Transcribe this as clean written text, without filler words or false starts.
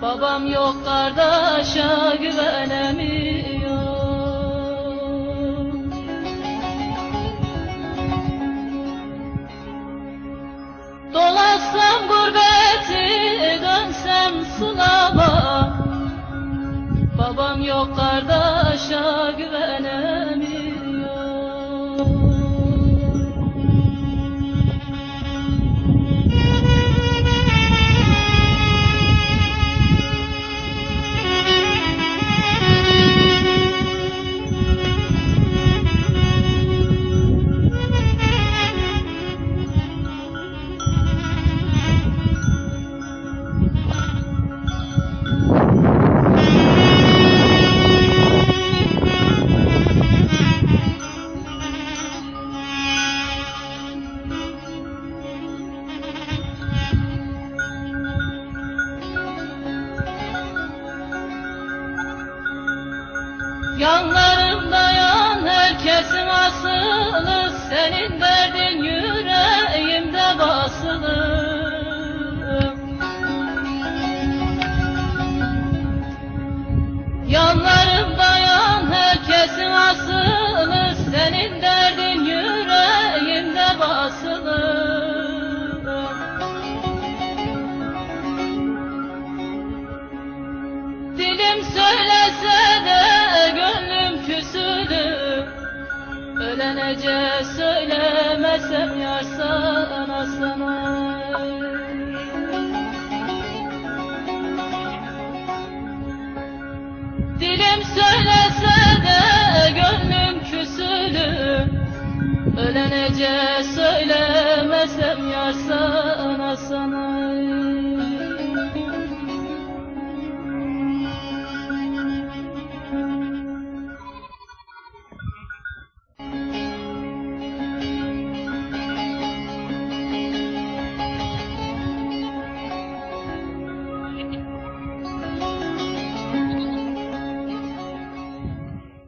Babam yok, kardeşe güvenemiyor. Dolaşsam gurbeti, dönsem sulama. Babam yok, kardeşe güvenemiyor. Yanlarımda yan herkesin asılı, senin derdin yüreğimde basılı. Yanlarımda yan herkesin asılı, senin derdin yüreğimde basılı. Dilim söylese de gönlüm küsülü, ölenece söylemesem yar sana sana. Dilim söylese de gönlüm küsülü, ölenece söylemesem yar sana sana.